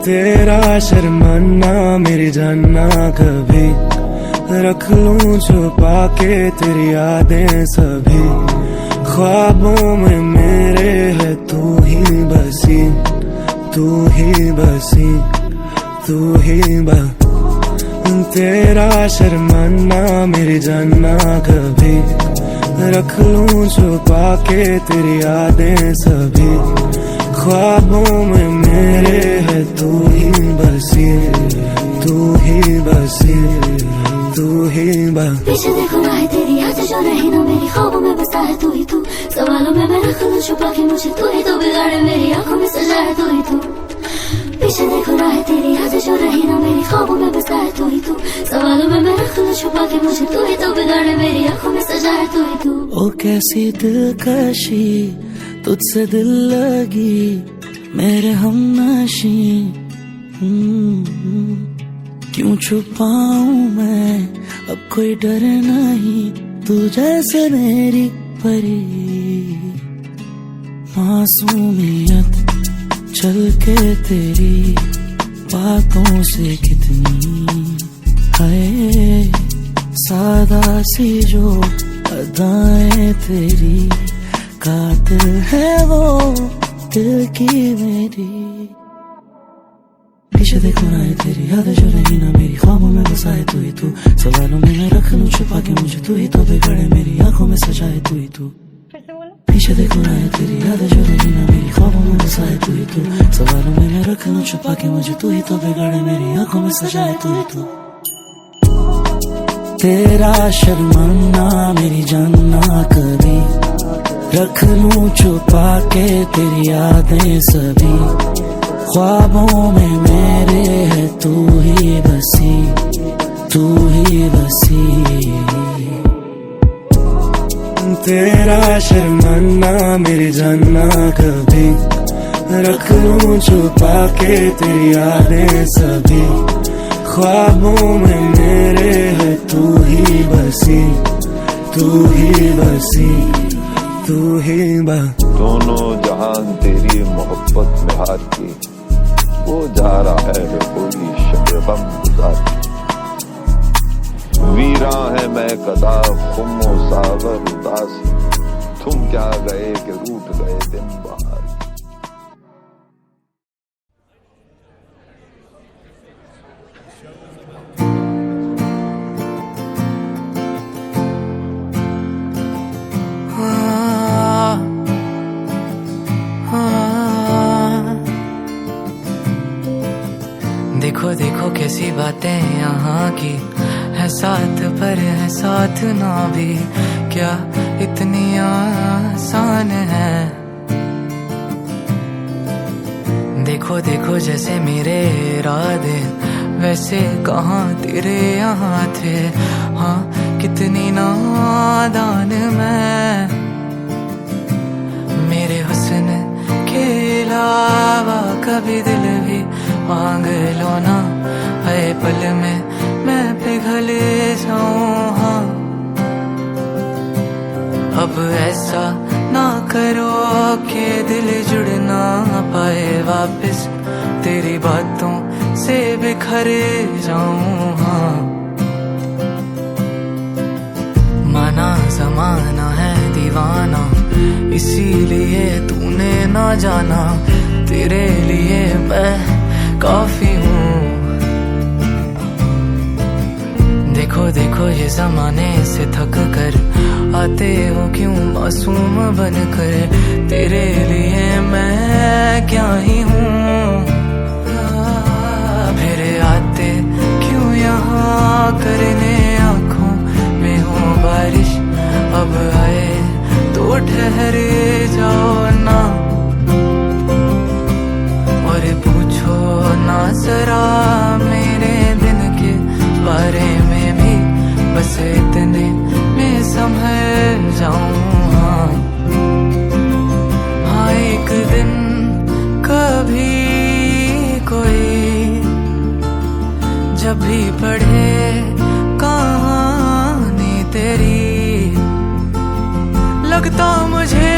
तेरा शर्माना मेरी जानना कभी रख लूं छुपा के तेरी यादें सभी। ख्वाबों में मेरे है तू ही बसी, तू ही बसी, तू ही तेरा शर्माना मेरी जानना कभी रख लूं छुपा के तेरी यादें सभी। ख्वाबों में मेरे है तू ही बसी, तू ही बसी, तू ही पीछे देखो ना है तेरी यादें जो रही ना मेरी ख्वाबों में बसा है तू ही तू। सवालों में मैं रख लूं छुपा के मुझे तू ही तो बिगाड़े मेरी आंखों में सजा है तू ही तू। पीछे देखो ना है तेरी यादें जो रही ना मेरी ख्वाबों में बसा है तू ही तू। सवालों में मैं रख लूं छुपा के मुझे तू ही तो बिगाड़े मेरी आंखों में सजा है तू ही तू। ओ कैसी दिलकशी तुझसे दिल लगी मेरे हमनशी। क्यों छुपाऊं मैं अब कोई डर नहीं, तू जैसे मेरी परी। मासूमियत चल के तेरी बातों से कितनी है सादा सी जो अदाएं तेरी। कातिल है वो दिल की मेरी। पीछे देखो ना है तेरी यादें जो रही ना मेरी ख्वाबों में बसा है तू ही तू। सवालों में मैं रख लूं छुपा के मुझे तू ही तो बिगाड़े मेरी आंखों में सजा है तू ही तू। पीछे देखो ना है तेरी यादें जो रही ना मेरी ख्वाबों में बसा है तू ही तू। सवालों में मैं रख लूं छुपा के मुझे तू ही तो बिगाड़े मेरी आंखों में सजा है तू ही तू। तेरा शर्माना मेरी जानना कभी रख लूं छुपा के तेरी यादें सभी। ख्वाबों में मेरे है तू ही बसी, तू ही बसी। तेरा शर्माना मेरी जानना कभी रख लूं छुपा के तेरी यादें सभी। ख्वाबों में मेरे है तू ही बसी, तू ही बसी, तू ही दोनों जहान तेरी मोहब्बत में हार की, वो जा रहा है कोई शब गम गुजार। वीरा है मैं कदा खुमो सावर उदास, तुम क्या गए कि रूठ गए दिन बहार। देखो देखो कैसी बातें यहाँ की है, साथ पर है साथ ना भी क्या इतनी आसान है। देखो देखो जैसे मेरे इरादे वैसे कहाँ तेरे यहाँ थे। हाँ कितनी नादान मैं, मेरे हुस्न के अलावा कभी दिल भी मांग लो ना, हर पल में मैं पिघल जाऊं। हाँ अब ऐसा ना करो कि दिल जुड़ ना पाए वापस, तेरी बातों से बिखर जाऊं। हाँ माना ज़माना है दीवाना, इसीलिए तूने ना जाना, तेरे लिए मैं काफी हूँ। देखो देखो ये जमाने से थक कर आते हो क्यों मासूम बनकर, तेरे लिए मैं क्या ही हूँ। फिर आते क्यों यहाँ करने आँखों में हो बारिश, अब आए तो ठहर जाओ ना। और पूछो ना जरा मेरे दिन के बारे में भी, बस इतने में संभल जाऊं। हाँ एक दिन कभी कोई जब भी पढ़े कहानी तेरी, लगता मुझे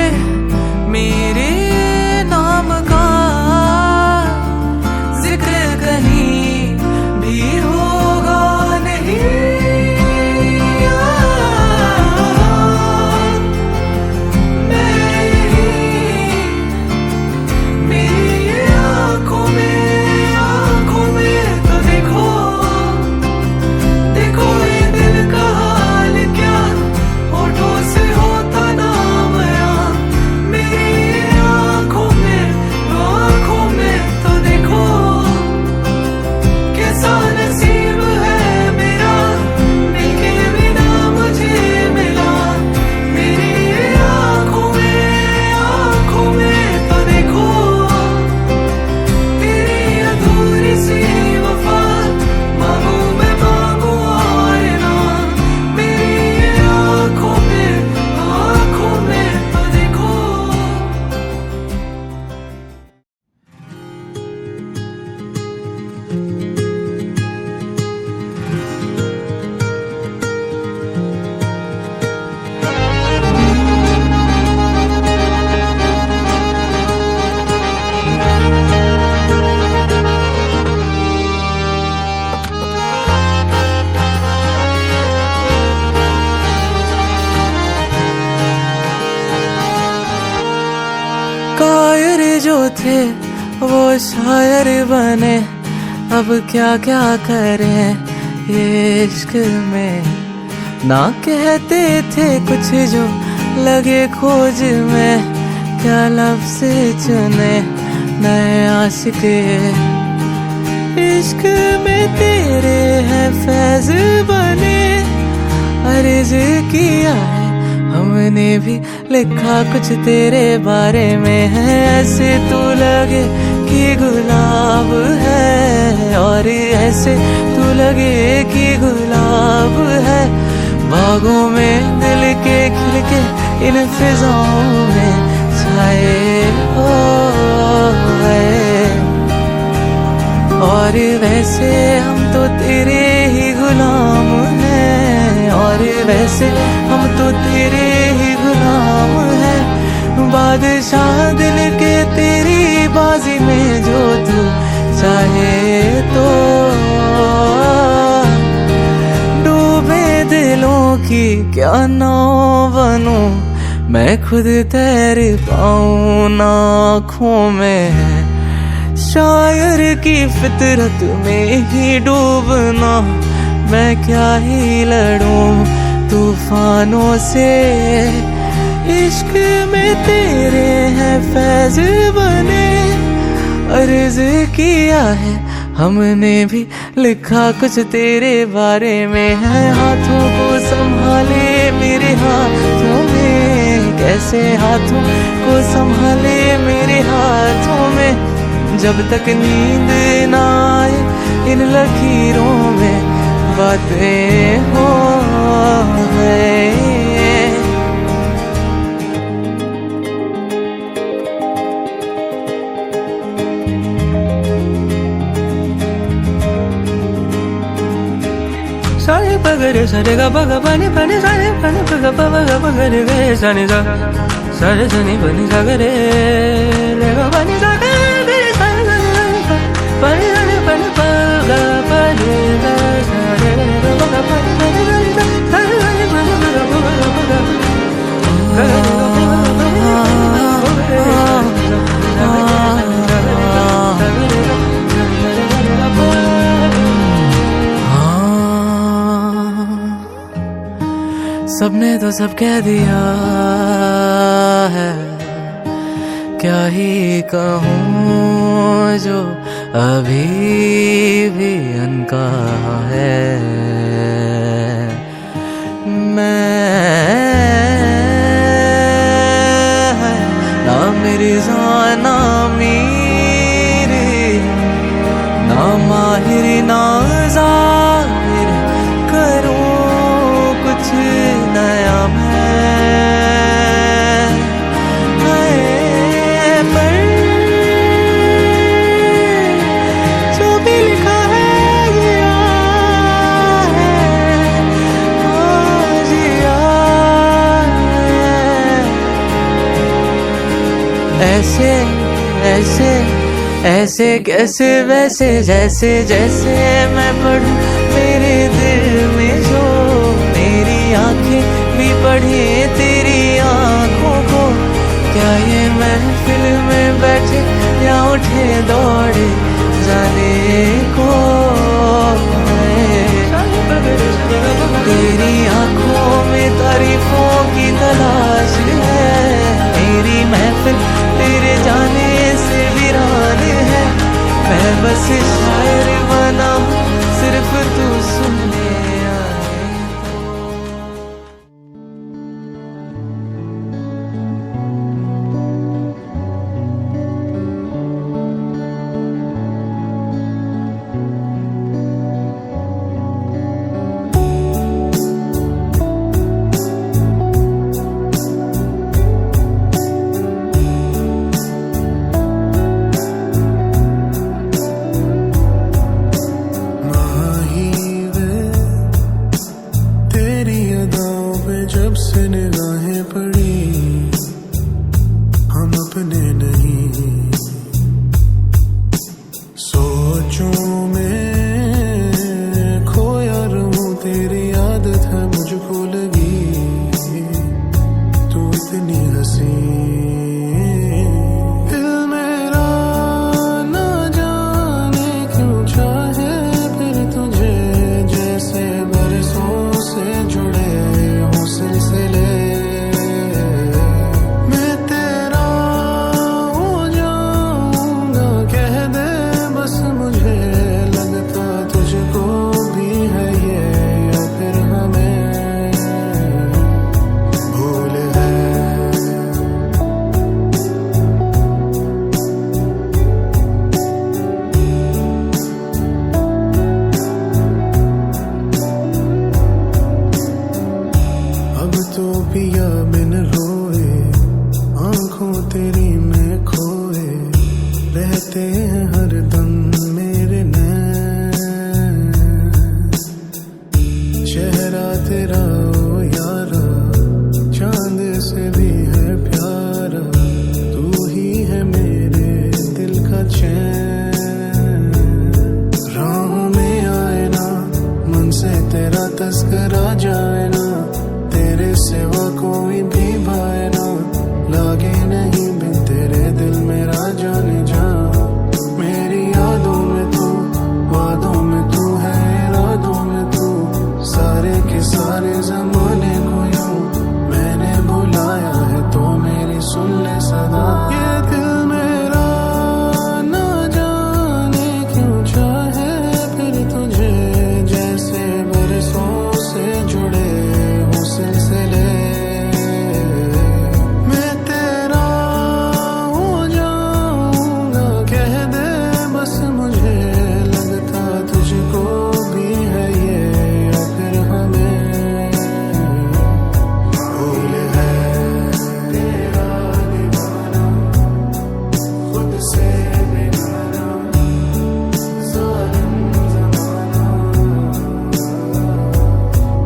जो थे वो शायर बने, अब क्या क्या करें ये इश्क में। ना कहते थे कुछ जो लगे खोज में, क्या लफ्ज़ चुने नए आशिक। इश्क में तेरे हैं फैज़ बने, अर्ज़ किया है हमने भी लिखा कुछ तेरे बारे में है। ऐसे तू लगे कि गुलाब है, और ऐसे तू लगे कि गुलाब है। बागों में दिल के खिल के इन फिजाओं में छाए हो गए। और वैसे हम तो तेरे ही गुलाम हैं, और वैसे हम तो तेरे ही गुलाम हैं। बादशाह दिल के तेरी बाजी में जो तू चाहे तो। डूबे दिलों की क्या नाव बनूं, मैं खुद तैर पाऊं ना आँखों में है। शायर की फितरत में ही डूबना, मैं क्या ही लड़ूं तूफानों से। इश्क में तेरे हैं फैज़ बने, अर्ज़ किया है हमने भी लिखा कुछ तेरे बारे में है। हाथों को संभाले मेरे हाथों में, कैसे हाथों को संभाले मेरे हाथों में। जब तक नींद ना आए इन लकीरों में बातें हो गए। सारे पगरे सारे गा पगा पानी पानी सारे पानी पगा पगा पगरे गए सानी सा सारे सनी बनी सागरे रे गा पानी सागरे पानी सारे पानी पगा पानी सारे गा पगा पानी सारे सारे सारे पानी पगा पगा सबने तो सब कह दिया है, क्या ही कहूँ जो अभी भी अनकहा है। मैं ना मिर्ज़ा ना मीर, ना माहिर ना ज़ाहिर, करूँ कुछ नया मैं। पर जो भी लिखा है जिया है, जिया है। ऐसे ऐसे ऐसे कैसे वैसे जैसे जैसे मैं पढ़ूं मेरे दिल में जो, मेरी आंखें भी पढ़े तेरी आंखों को। क्या ये महफिल में बैठे या उठे दौड़े जाने को है। तेरी आंखों में तारीफों की तलाश है, मेरी महफिल तेरे जाने से वीरान है। मैं बस शायर बना हूँ सिर्फ तू सुनने सदा। ये दिल मेरा ना जाने क्यों चाहे फिर तुझे, जैसे बरसों से जुड़े हूँ सिलसिले। मैं तेरा हो जाऊंगा कह दे बस मुझे, लगता तुझको भी है ये या फिर हमें। भूल है तेरा दीवाना, खुद से बेगाना, ज़ालिम ज़माना।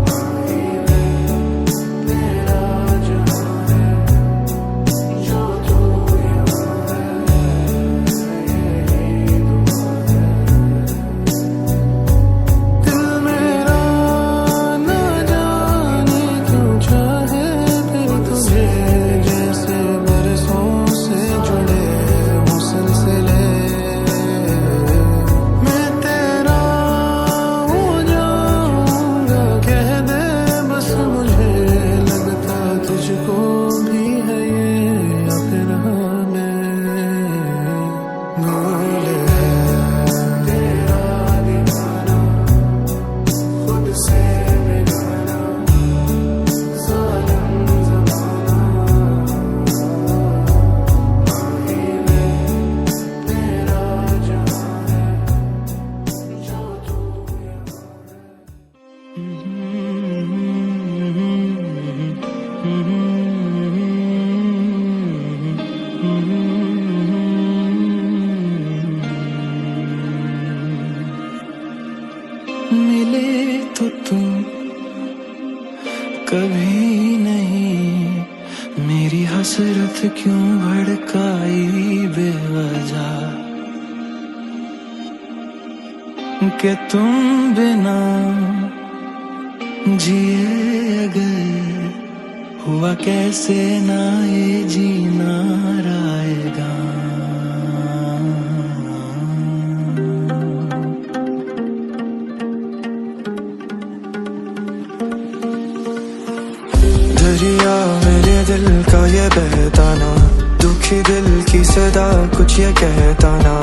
माही में तेरा जहां है, जो तू यहाँ है, यही दुआ है। दिल मेरा ना जाने क्यों चाहे फिर तुझे, जैसे बरसों से जुड़े हूँ सिलसिले। मैं तेरा हो जाऊंगा कह दे बस मुझे, लगता तुझको भी है ये या फिर हमें। भूल है तेरा दीवाना, खुद से बेगाना, ज़ालिम ज़माना। माही में तेरा जहां है, जो तू यहाँ मिले तो तुम कभी नहीं, मेरी हसरत क्यों भड़काई बेवजह, कि तुम बिना जिए अगर हुआ कैसे ना ये जीना राएगा। दरिया मेरे दिल का ये बहताना, दुखी दिल की सदा कुछ ये कहता ना,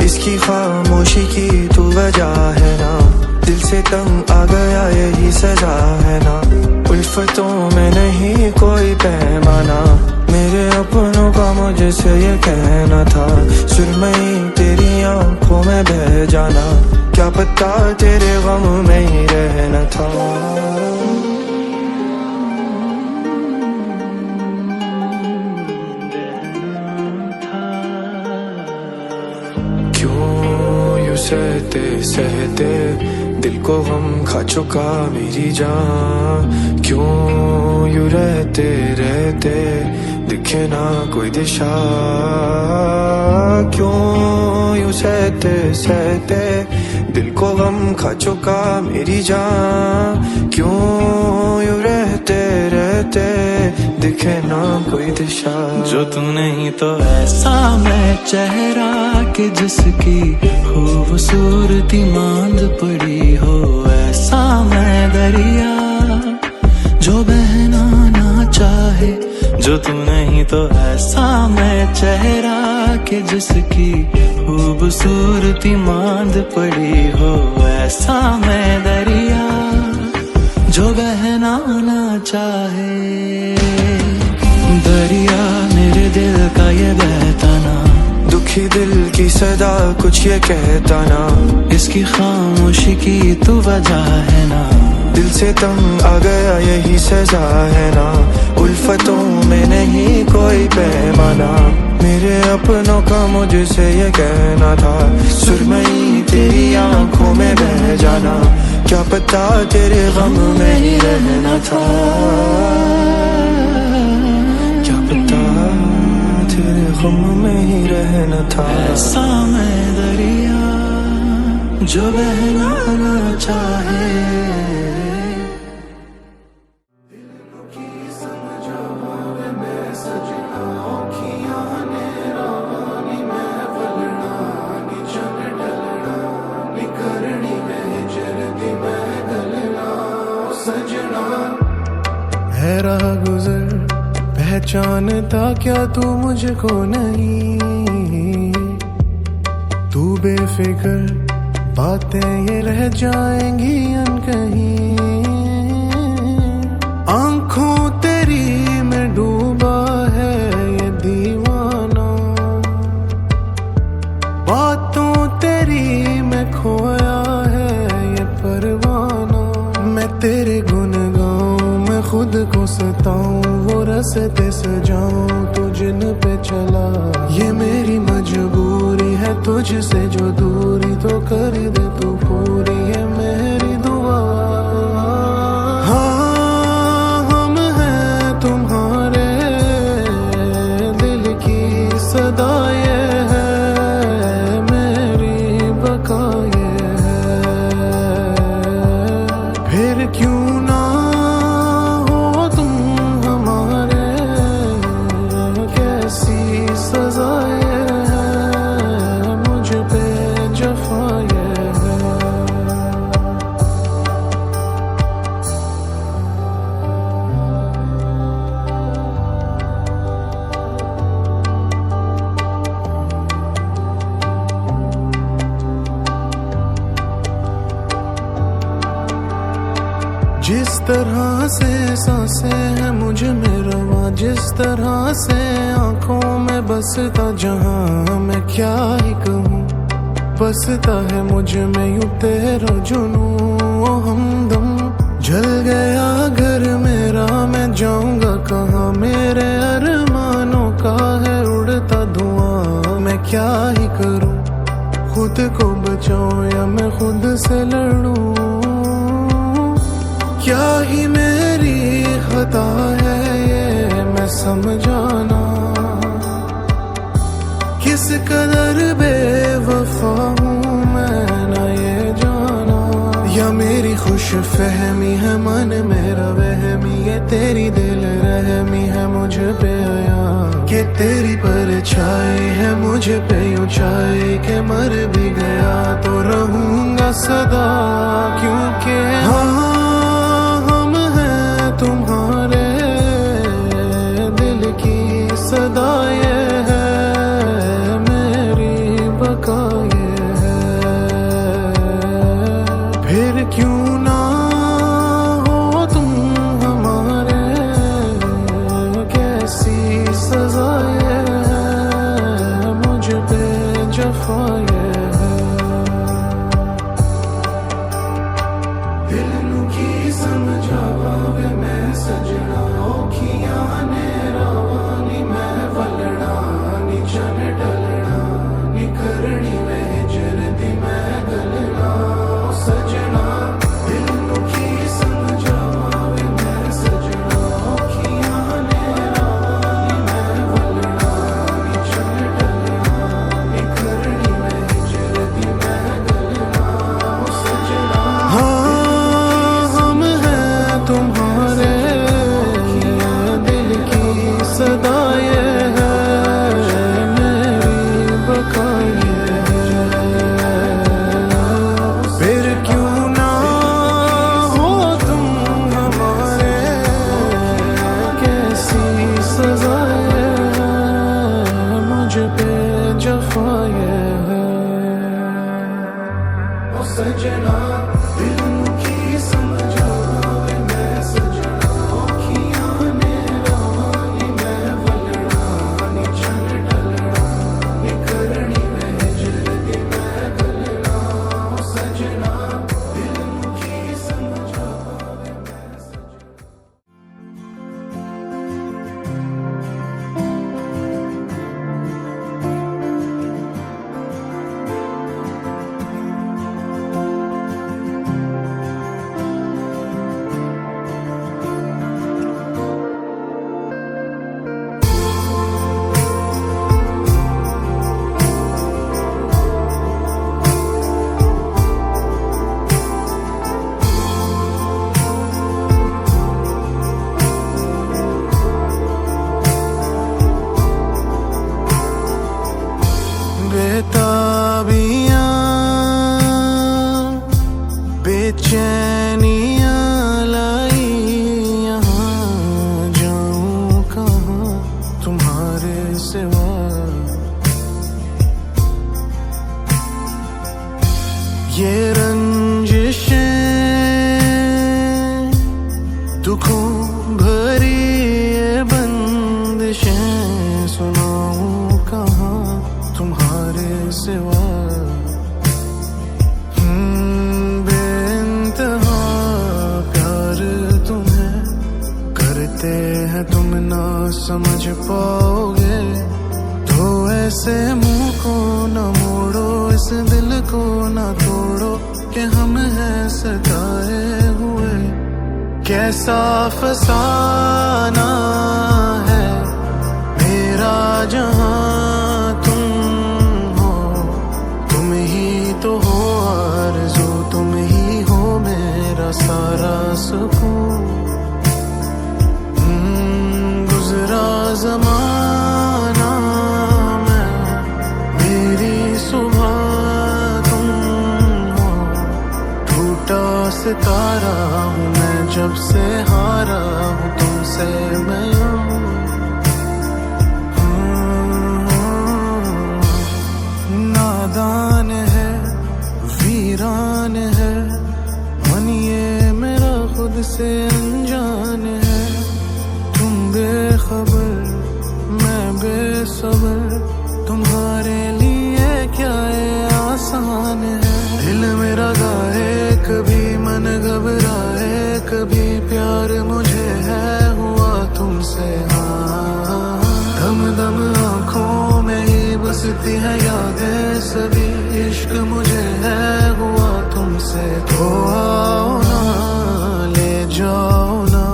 इसकी खामोशी की तू वजह है ना, दिल से तंग आ गया यही सजा है ना। उल्फतों में नहीं कोई पैमाना, मेरे अपनों का मुझसे ये कहना था, सुरमई तेरी आंखों में बह जाना, क्या पता तेरे गम में ही रहना था। सहते सहते दिल को गम खा चुका मेरी जान, क्यों यूं रहते रहते दिखे ना कोई दिशा, क्यों यूं सहते सहते दिल को गम खा चुका मेरी जान, क्यों यूं रहते रहते दिखे ना कोई दिशा। जो तू नहीं तो ऐसा मैं चेहरा कि जिसकी खूबसूरती मांद पड़ी हो, ऐसा मैं दरिया जो बहना ना चाहे, जो तू नहीं तो ऐसा मैं चेहरा कि जिसकी खूबसूरती मांद पड़ी हो, ऐसा मैं दरिया जो बहना ना चाहे। दरिया मेरे दिल का ये बहताना, दुखी दिल की सदा कुछ ये कहता ना, इसकी खामोशी की तू वजह है ना, दिल से तंग आ गया यही सजा है ना। उल्फतों में नहीं कोई पैमाना, मेरे अपनों का मुझसे ये कहना था, सुरमई तेरी आंखों में बह जाना, क्या पता तेरे गम में ही रहना था, क्या पता तेरे गम में ही रहना था। ऐसा मैं दरिया जो बहना ना चाहे। है राह गुजर बह पहचानता क्या तू मुझको नहीं, तू बेफिक्र बातें ये रह जाएंगी अनकही। आंखों तेरी में डूबा है ये दीवाना, बातों तेरी में खोया है ये परवाना। मैं तेरे गुन गाऊं, मैं खुद को सताऊं, वो रास्ते सजाऊं तू जिन पे चला। ये मेरी मजबूरी है तुझसे जो दूरी, तो कर दे तू पूरी है मेरी दुआ। हाँ हम हैं तुम्हारे दिल की सदा ये है, मेरी बका ये है। फिर क्यों ना हो तुम हमारे, कैसी सजा ये है, मुझ पे जफा ये है। जिस तरह से सांसें हैं मुझ में रवा, जिस तरह से आंखों में बसता जहां, मैं क्या ही कहूँ। बसता है मुझ में यूं तेरा जुनून हमदम। जल गया घर मेरा, मैं जाऊंगा कहाँ, मेरे अरमानों का है उड़ता धुआं। मैं क्या ही करूँ, खुद को बचाऊं या मैं खुद से लड़ूं। क्या ही मेरी खता है ये मैं समझाना, किस कदर बेवफा हूँ मैं ना ये जाना। या मेरी खुश फहमी है मन मेरा वहमी, ये तेरी दिल रहमी है मुझ पे आया, कि तेरी परछाई है मुझ पे ऊंचाई, के मर भी गया तो रहूंगा सदा। क्योंकि हाँ तुम्हारे दिल की सदा ये है, मेरी बका ये है। फिर क्यों ना हो तुम हमारे, कैसी सजा ये है, मुझ पे जफा ये है। दिल नू की समझा पावे मैं सजना, औखियां ने रावानी मैं वलना, नी चन डलना नी करनी मैं हिजर दी मैं गलना। ओ सजना दिल नू की समझा पावे मैं सजना, औखियां ने रावानी मैं वलना, नी चन डलना नी करनी मैं हिजर दी मैं गलना। ओ सजना तुम्हारे दिल की सदा ये है, मेरी बका ये है। फिर क्यों ना हो तुम हमारे, कैसी सजा ये है, मुझ पे जफा ये है। ओ सजना दिल की समझा बेचैनियाँ लाई यहाँ जाऊँ कहाँ। ये रंजिशें दुखों भरी ये बंदिशें सुनाऊं कहाँ तुम्हारे सिवा। बेइंतहा प्यार तुम्हें करते हैं तुम ना समझ पाओगे, तो ऐसे मुंह को न मोड़ो, इस दिल को न तोड़ो कि हम हैं सताए हुए। कैसा फसाना है मेरा जहां तुम हो, तुम ही तो हो आरज़ू, तुम ही हो मेरा सारा सुकून। गुज़रा ज़माना मैं, मेरी सुबह तुम हो, टूटा सितारा हूँ मैं जब से हारा हूँ तुमसे मैं यूं। नादान है वीरान है मन ये मेरा खुद से अनजान है। तुम बेखबर मैं बेसबर, तुम्हारे लिए क्या ये आसान है। दिल मेरा गाए कभी मन घबराए, कभी प्यार मुझे है हुआ तुमसे। हाँ दम दम आँखों में ही बसती है यादें सभी, इश्क मुझे है हुआ तुमसे। तो आओ ना ले जाओ ना,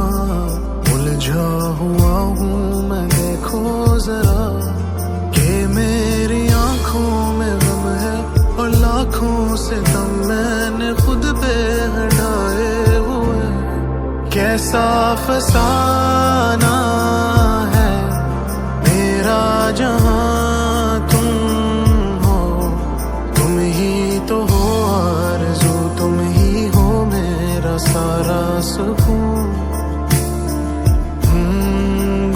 उलझा हुआ हूँ मैं देखो जरा, कि मेरी आँखों में गम है और लाखों से दम मैंने खुद पे हटाए हुए। कैसा फसाना है मेरा जहां तुम हो, तुम ही तो हो आरज़ू, तुम ही हो मेरा सारा सुकून।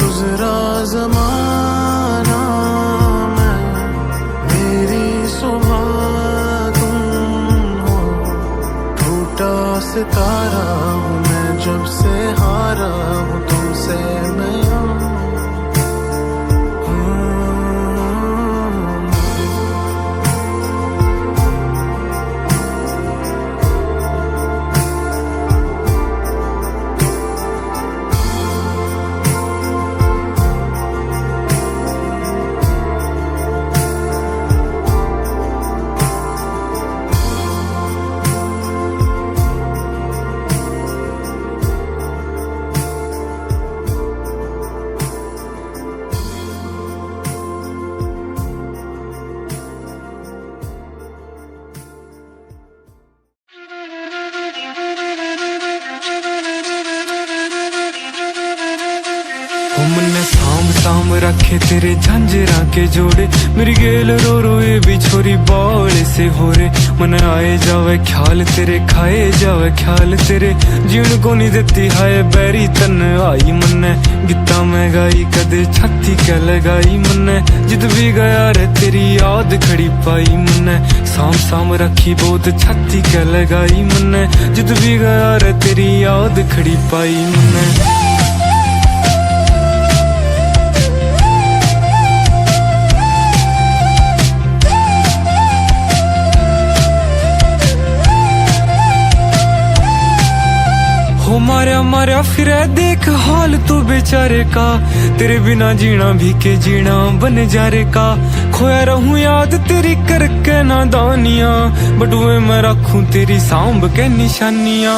गुज़रा ज़माना मैं, मेरी सुबह तुम हो, टूटा सितारा हूँ मैं जब से हारा हूँ तुमसे मैं यूं। मन्ने साम साम रखे तेरे झांझरा के जोड़े, मेरी गेल रो रो ये भी छोरी बाले से हो रे। मन आए जावे ख्याल तेरे, खाए जावे ख्याल तेरे, जीण को नहीं देती हाय बैरी तन आई। मन्ने गीता में गाई कदे छाती क्या लगाई, मन्ने जिद भी गया रे तेरी याद खड़ी पाई। मन्ने साम साम रखी बहुत छाती क्या लगाई, मन्ने जिद भी गया रे तेरी याद खड़ी पाई। मन्ने हो मारा मारा फिर देख हाल तू बेचारे का, तेरे बिना जीना भी के जीना बन जा रे का। खोया रहूं याद तेरी करके नादानियां, बटुए मैं रखूं तेरी सांभ के निशानियां।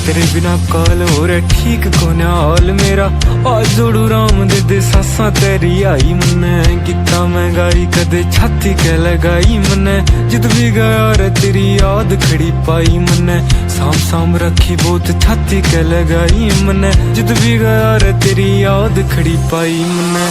तेरे बिना काल हो रे ठीक कोने हाल मेरा, आज जोड़ू राम दे दे सासा तेरी आई। मन्ने गीता मैं गाई कदे छाती के लगाई, मन्ने जिद भी गया रे तेरी याद खड़ी पाई। मन्ने साम साम रखी बहुत छाती के लगाई, मन्ने जिद भी गया रे तेरी याद खड़ी पाई। मन्ने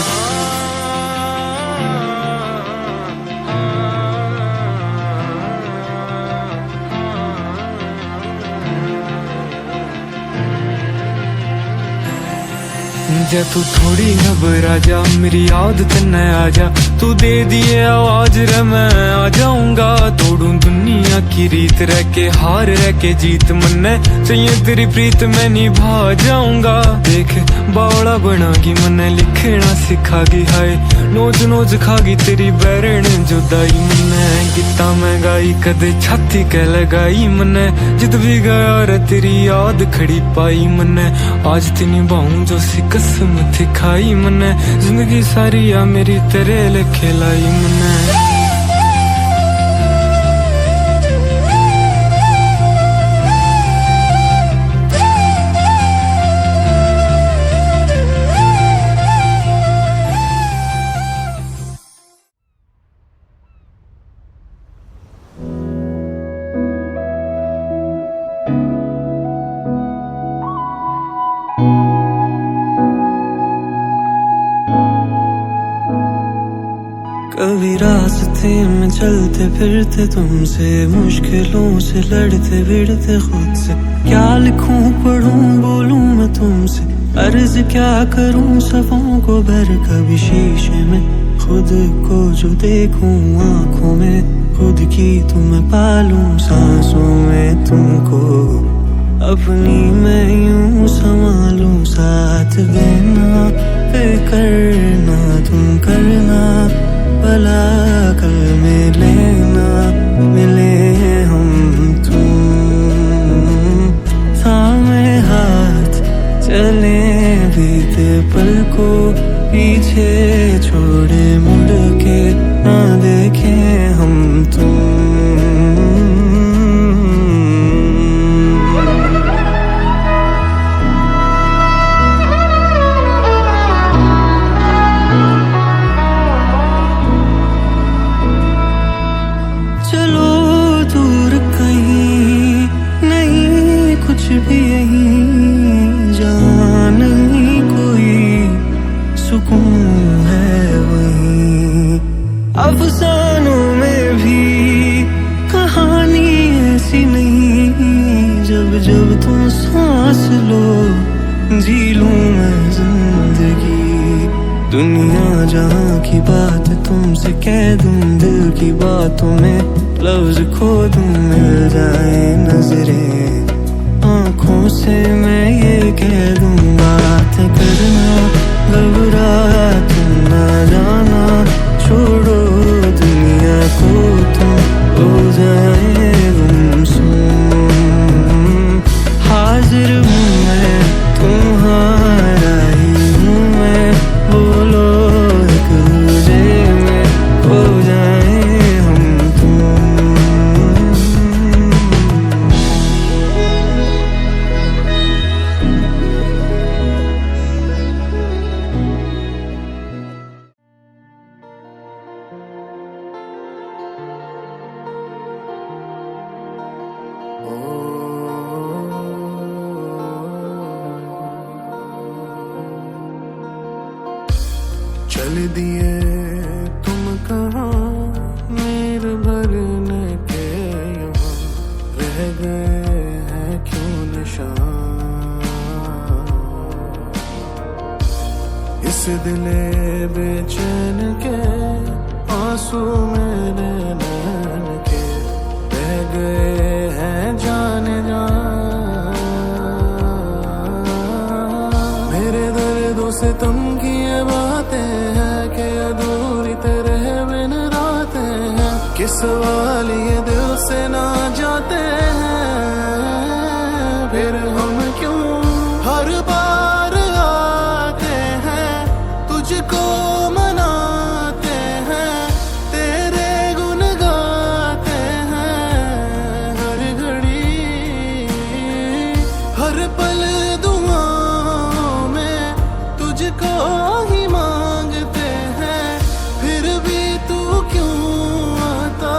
जा तू थोड़ी घबरा जा, मेरी आदत न आ जा, तू दे दिए आवाज रे मैं आ जाऊंगा। तोड़ू दुनिया की रीत, रह के हार रह के जीत, मन्ने चाहिए तेरी प्रीत मैं निभा जाऊंगा। देख बावड़ा बनागी मन्ने लिखना सिखागी, हाय नोच नोच खागी तेरी बैरण जुदाई। मन्ने गीता मैं गाई कदे छाती कह लगाई, मन्ने जिद भी गया रे तेरी याद खड़ी पाई। मन्ने आज ते निभाऊं जो सी कसम थी खाई, मन्ने जिंदगी सारी आ मेरी तेरे लेखे लाई। मन्ने कभी रास्ते में चलते फिरते तुमसे, मुश्किलों से लड़ते भिड़ते खुद से। क्या लिखूं पढ़ूं बोलूं मैं तुमसे, अर्ज क्या करूं सफों को भर। कभी शीशे में खुद को जो देखूं, आंखों में खुद की तुम्हें पालूं, सांसों में तुमको अपनी मैं यूं संभालूं। साथ देना फिक्र ना तुम करना, भला कल मिले ना मिले हम तुम। थामे हाथ चले बीते पल को, पीछे छोड़े मुड़ के ना देखे हम तुम। भी यही जान ही कोई सुकून है वही। अफसानों में भी कहानी ऐसी नहीं, जब जब तुम सांस लो जी लूं मैं जिंदगी। दुनिया जहां की बात तुमसे कह दूं, दिल की बातों में लफ्ज खो दूं। मिल जाए नजरें आँखों से मैं ये कह दूं, बात करना घबरा तुम ना जाना। छोड़ो दुनिया को तुम हो जाए गुमसुम। हाजिर हूँ मैं तुम्हारा ही हूँ मैं, बोलो एक दूजे में हो जाए हम तुम। चल दिए तुम कहाँ मेरे भरने के यहाँ, रह गए हैं क्यों निशान। इस दिले बेचैन के आंसू मेरे नैन के, रह गए हैं जाने जान। मेरे दर्दों से तुम की ये बातें हैं कि अधूरी तेरे बिन रातें हैं, कि सवाल ये दिल से ना जाते हैं। फिर हम क्यों हर बार आते हैं तुझको मनाते हैं, तेरे गुन गाते हैं हर घड़ी हर पल। दुआओं में तुझको ही मांगते हैं, फिर भी तू क्यों आता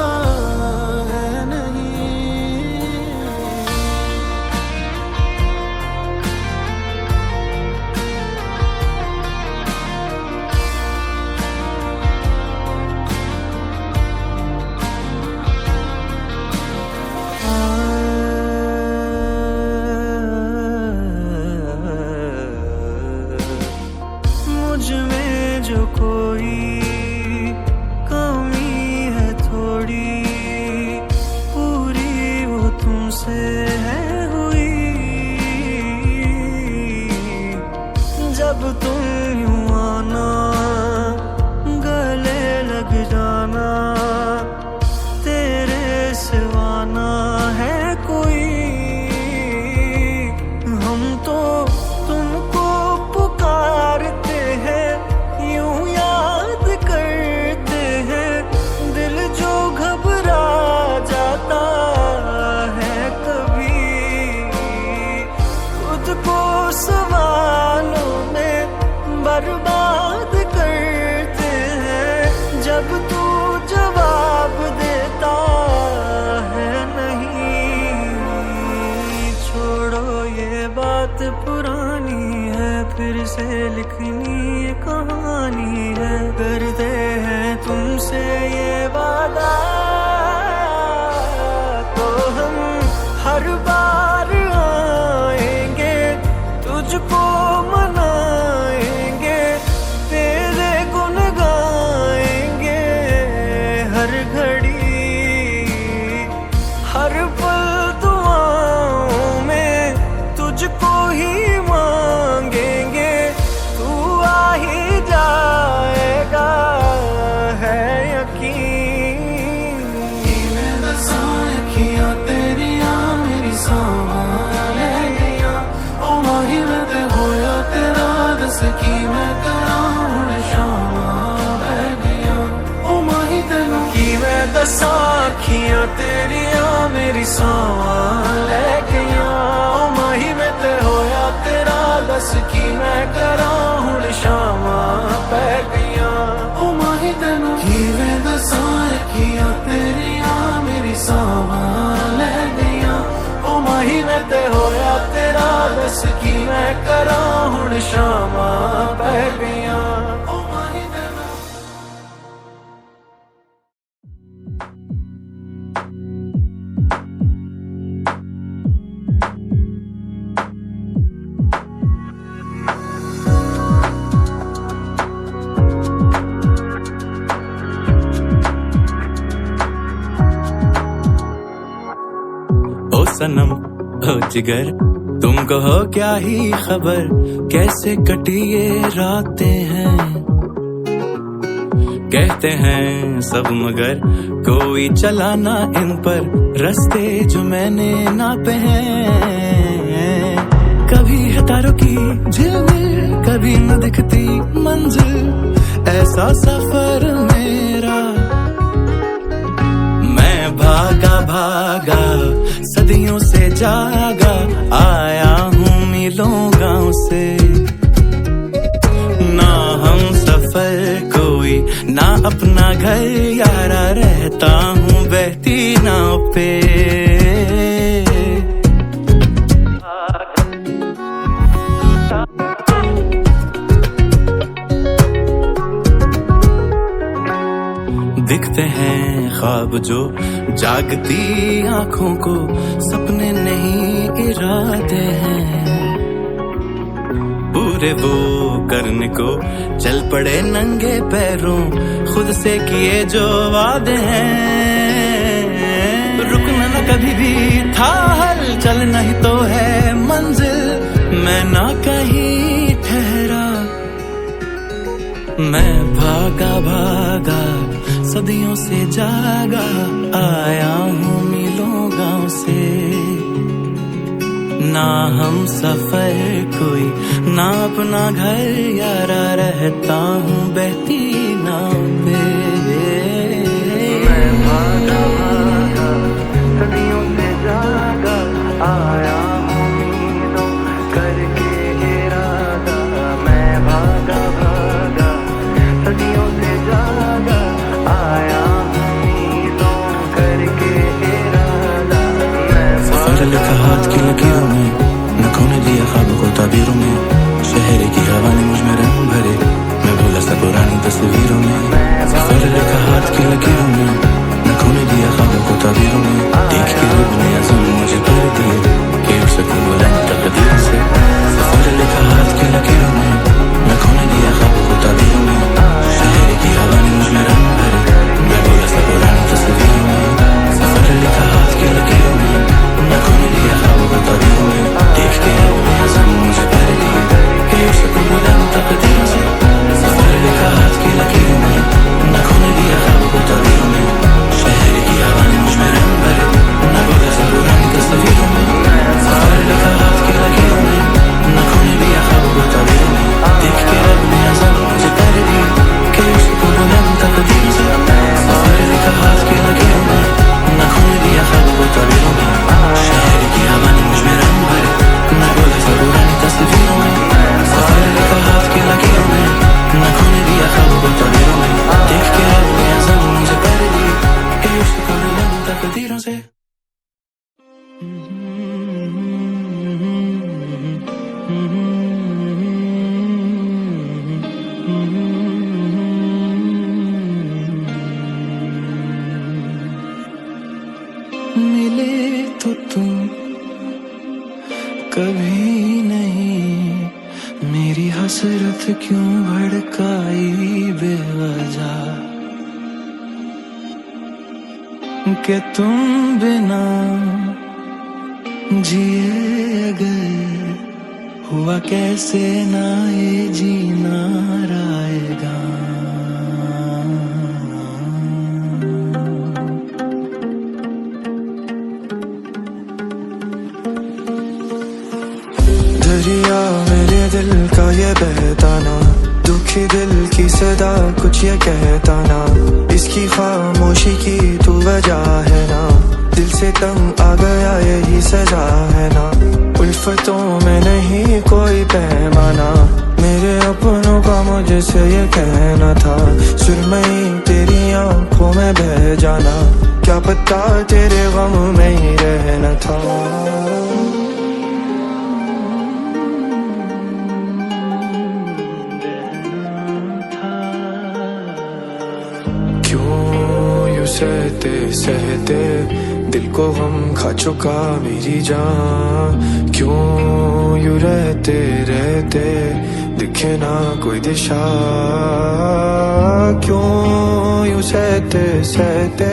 से लिखनी ये कहानी है। करते हैं तुमसे ये वादा तो हम हर बार आएंगे, तुझको मनाएंगे, तेरे गुन गाएंगे। हर घड़ी हर पल दुआओं में तुझको ही मांगेंगे, तू आ ही जाएगा है यकीन। मैं दसां अखियां तेरियां मेरी सावां ले गईयां, ओ माही मैं ते होया तेरा दस की मैं करां हुण शामां बह गईयां। ओ माही तैनूं की मैं दसां अखियां तेरियां मेरी सावां ले गईयां, ओ माही मैं ते होया तेरा दस की मैं करां हुण शामां पै गईयां। ओ माही तैनूं की मैं दसां अखियां तेरियां मेरी सावां ले गईयां, ओ माही मैं ते होया तेरा दस की मैं करां हुण शामां पै गईयां। ओ माही तैनूं ओ सनम ओ जिगर, तुमको हो क्या ही खबर, कैसे कटी ये रातें हैं। कहते हैं सब मगर कोई चलाना इन पर, रास्ते जो मैंने नापे हैं। कभी है तारों की झिलमिल, कभी न दिखती मंजिल, ऐसा सफर मेरा। मैं भागा भागा सदियों से जागा, आया हूँ मीलों गांव से। ना हम सफर कोई ना अपना घर यारा, रहता हूँ बहती नाव पे। दिखते हैं ख्वाब जो जागती आंखों को, सपने नहीं इरादे हैं। पूरे वो करने को चल पड़े नंगे पैरों, खुद से किए जो वादे हैं। रुकना न कभी भी था हल, चलना ही तो है मंजिल, मैं ना कहीं ठहरा। मैं भागा भागा सदियों से जागा, आया हूँ मीलों गांव से। ना हम सफर कोई ना अपना घर यारा, रहता हूँ बहती नाव पे। मैं भागा भागा सदियों से जागा, आया हूँ मीलों करके इरादा। मैं भागा भागा सदियों से जागा, आया हूँ मीलों करके इरादा। सफर लिखा हाथ की लकीरों में, न खोने दिया ख्वाब को ताबीरों में। शहर की हवा ने मुझ में रंग भरे, मैं भूला सा पुरानी तस्वीर। तो तुम कभी नहीं मेरी हसरत क्यों भड़काई बेवजह कि तुम बिना जिए अगर हुआ कैसे ना ये जीना आएगा। दरिया मेरे दिल का ये बहताना, दुखी दिल की सदा कुछ ये कहता ना, इसकी खामोशी की तू वजह है ना, दिल से तंग आ गया यही सजा है ना, उल्फतों में नहीं कोई पैमाना, मेरे अपनों का मुझसे ये कहना था, सुरमई तेरी आंखों में बह जाना, क्या पता तेरे गम में ही रहना था। सहते सहते दिल को गम खा चुका मेरी जान, क्यों यूं रहते रहते दिखे ना कोई दिशा, क्यों यूं सहते सहते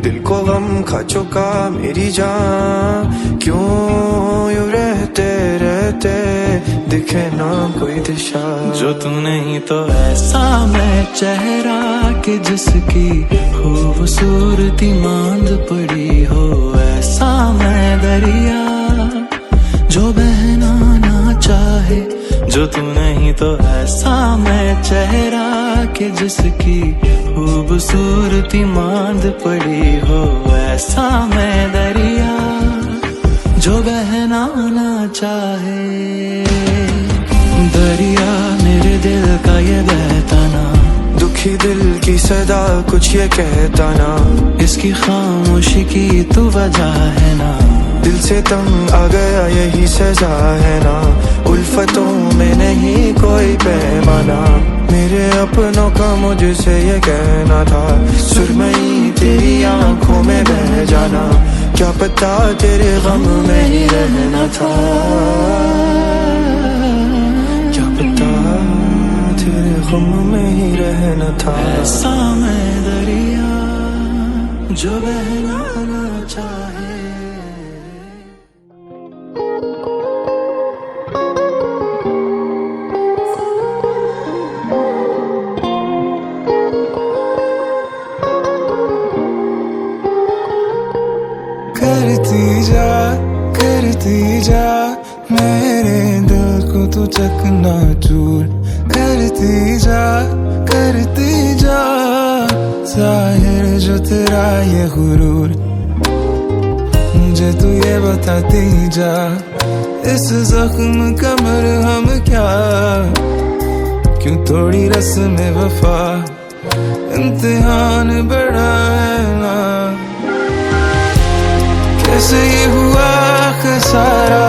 दिल को गम खा चुका मेरी जान, क्यों यूं रहते रहते दिखे ना कोई दिशा। जो तू नहीं तो ऐसा मैं चेहरा कि जिसकी खूबसूरती मांद पड़ी हो, ऐसा मैं दरिया जो बहना ना चाहे, जो तू नहीं तो ऐसा मैं चेहरा कि जिसकी खूबसूरती मांद पड़ी हो, ऐसा मैं दरिया जो बहना ना चाहे। दरिया मेरे दिल का ये बहताना, दुखी दिल की सदा कुछ ये कहता ना, इसकी खामोशी की तू वजह है ना, दिल से तंग आ गया यही सजा है ना, उल्फतों में नहीं कोई पैमाना, मेरे अपनों का मुझसे ये कहना था, सुरमई तेरी आंखों में बह जाना, क्या पता तेरे गम में ही रहना था, क्या पता तेरे गम में ही रहना था। ऐसा मैं दरिया जो बहना ना चाहे। करती जा मेरे दिल को तू चकना चूर, करती जा जाहिर जो तेरा ये गुरूर, मुझे तू ये बताती जा इस जख्म का मरहम क्या, क्यों थोड़ी रस्म वफा इम्तिहान बड़ा है ना, कैसे ये हुआ खसारा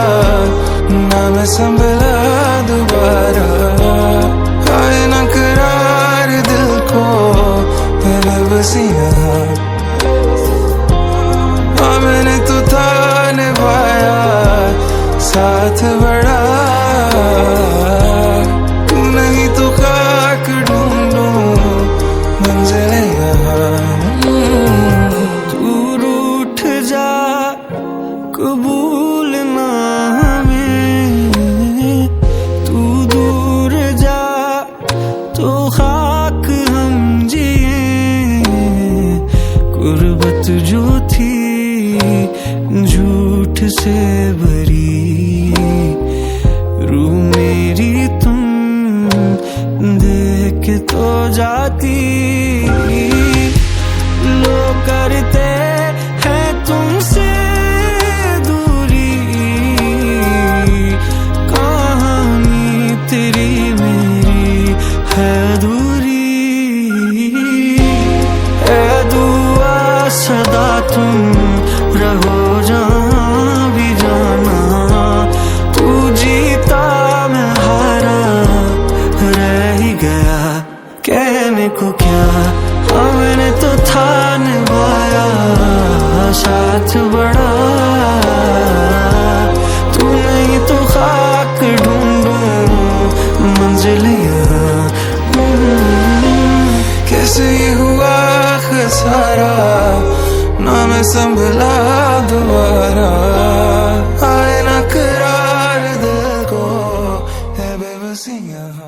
ना मैं संभला दोबारा, आए ना करार दिल को मेरे बसिया, मैंने तो था निभाया साथ बड़ा, तू नहीं तो खाक ढूंढूं मंजिलें यहाँ, तू रूठ जा कबूल ना हमें, तू दूर जा तो खाक हम जिए, गुर्बत जो थी झूठ से भरी, रूह मेरी तुम देख तो जाती, लोग करते हैं तुमसे तेरी मेरी है दूरी, है दुआ सदा तुम रहो जहाँ भी जाना, तू जीता मैं हारा रह ही गया, कहने को क्या हाँ मैंने तो था निभाया साथ बड़ा, सारा, ना मैं संभला दोबारा। आए ना करार दिल को है बेबसी यहाँ।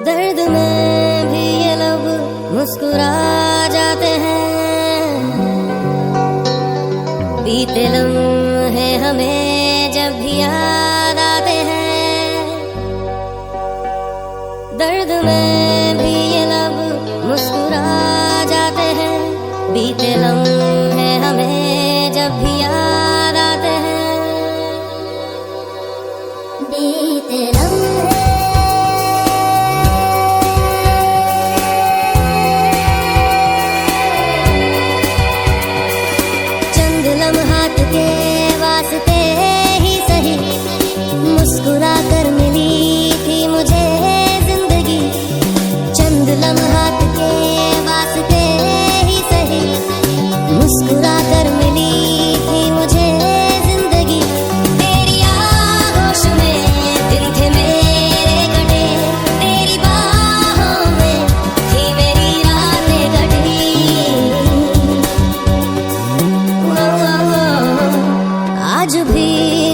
दर्द में भी ये लब मुस्कुरा जाते हैं, बीते लम्हे हमें जब भी याद आते हैं। दर्द में भी ये लब मुस्कुरा जाते हैं, बीते लम्हे हमें जब भी याद आते हैं। बीते लम्हे लम्हात के वास्ते ही सही, मुस्कुरा कर मिली थी मुझे जिंदगी। चंद लम्हात के वास्ते ही सही, मुस्कुरा कर मिली थी मुझे जिंदगी। तेरी आगोश में दिन थे मेरे कटे, तेरी बाहों में थी मेरी रातें कटी। आज भी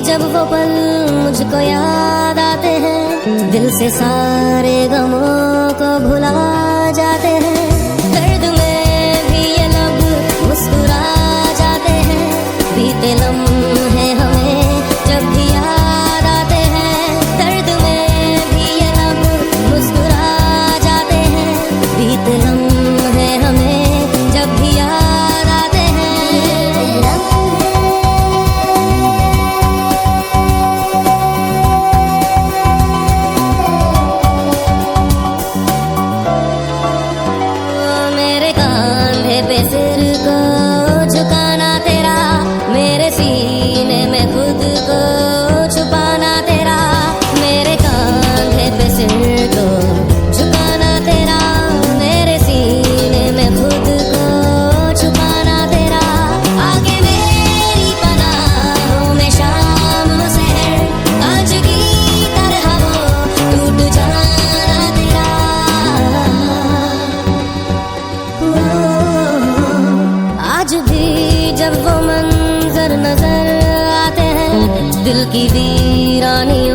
जब वो पल मुझको याद आते हैं, दिल से सारे गमों को भुला जाते हैं। दर्द में भी ये लब मुस्कुरा जाते हैं, बीते लम्हे हमें जब भी याद आते हैं। दर्द में भी ये लब मुस्कुरा जाते हैं, बीते लम्हे हमें जब भी याद आते हैं। पे सिर को झुकाना तेरा, मेरे सीने में खुद को छुपाना तेरा। मेरे कांधे पे सिर को झुकाना तेरा, मेरे सीने में खुद को छुपाना तेरा। आगे मेरी पनाहों में शाम सहर, आज की तरह वो टूट जाना तेरा। आज भी जब वो मंजर नजर आते हैं, दिल की वीरानी